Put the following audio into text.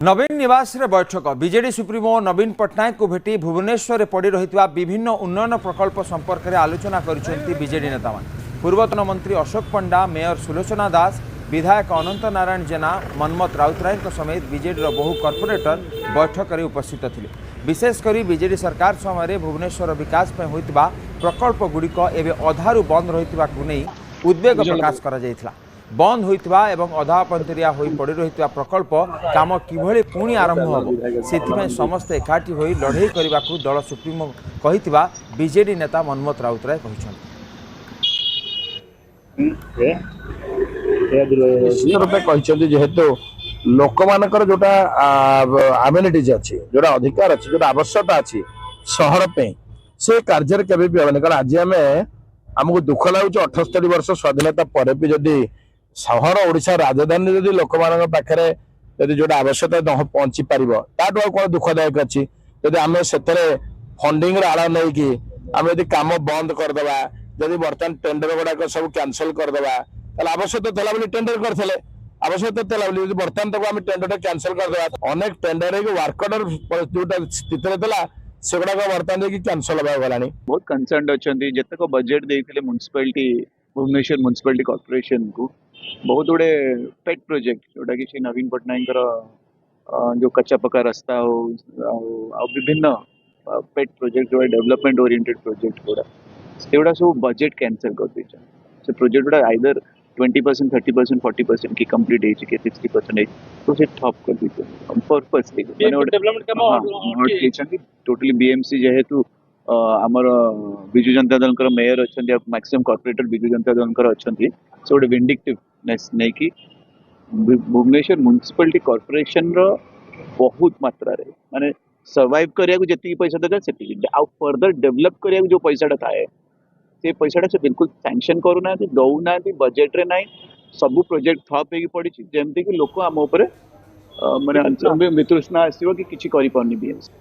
नवीन निवास रे बैठक बीजेडी सुप्रीमो नवीन पट्टनायक को भेटी भुवनेश्वर में पड़ रही विभिन्न उन्नयन प्रकल्प संपर्क में आलोचना कर बीजेडी नेता पूर्वतन मंत्री अशोक पंडा मेयर सुलोचना दास विधायक अनंत नारायण जेना मनमत राउतराय समेत बीजेडी बहु कॉर्पोरेटर बैठक में उपस्थित थे। विशेषकर बीजेडी सरकार समय भुवनेश्वर विकास होता प्रकल्प गुड़िक एवं अधारू बंद रही उद्वेग प्रकाश कर बंद होइतबा एवं अधा पंतरिया होई पड़ी रही प्रकल्प काम किभली पुणी आरंभ हो से समस्ते एकाठी होई लड़ाई करने को दल सुप्रीमो कहितबा बीजेडी नेता मनमत राउतराय जेहेतु लोक मानकर जोटा एमिनिटीज अच्छी जोटा अधिकार अच्छी जोटा आवश्यकता अच्छी सहर पे से कार्य केवे भी हेनी कारण आज आमको दुख लगुच 78 वर्ष स्वाधीनता पर भी जदि सहर ओडिशा राजधानी जदि लोक मान पाखे जदि जोटा आवश्यकता पहुंची पार ताठू कौन दुखदायक अच्छी जदि आम से फंडिंग आड़ नहीं कि आम यदि कम बंद करदे जदि बर्तमान टेंडर गुड़ाक सब कैंसल करदे आवश्यकता था टेंडर करते आवश्यकता था बर्तमान तक आम टेंडर कैंसल करदे अनेक टेंडर वर्क ऑर्डर जो स्थित से गुड़ाक बर्तमान कैंसल होगा बहुत कंसर्न अच्छा जितक बजेट देते म्युनिसिपालिटी भुवनेश्वर म्युनिसिपालिटी कॉर्पोरेशन को बहुत गुड़े पेट प्रोजेक्ट जोटा कि नवीन पट्टनायक जो कच्चा पक्का रास्ता हो विभिन्न पेट प्रोजेक्ट जो डेवलपमेंट ओरिएंटेड प्रोजेक्ट गुड़ा सब बजेट कैंसल कर दी से प्रोजेक्ट गुड़ा आइदर 20%, 30%, 40% की कंप्लीट है 60% तो से ठप कर दीजिए पर्पसली टोटली बीएमसी जेहेतु आमर विजु जनता दल मेयर अच्छा मैक्सिमम कॉर्पोरेटर विजु जनता दल अच्छा से गोटे विंडिक्टिवनेस नहीं कि भुवनेश्वर म्युनिसिपालिटी कॉर्पोरेशन रो बहुत मात्रा रे माने सर्वाइव करिया को जति पैसा दरकार सेति आ फर्दर डेवलप करिया जो पैसाटा थाए से पैसाटा से बिल्कुल सैंक्शन करू ना दौ ना बजेट रे नाही सब प्रोजेक्ट ठप होगी पड़ी जेमती कि लोक आम ऊपर माने वितृष्णा आसो कि किसी करि पारनी बीएमसी।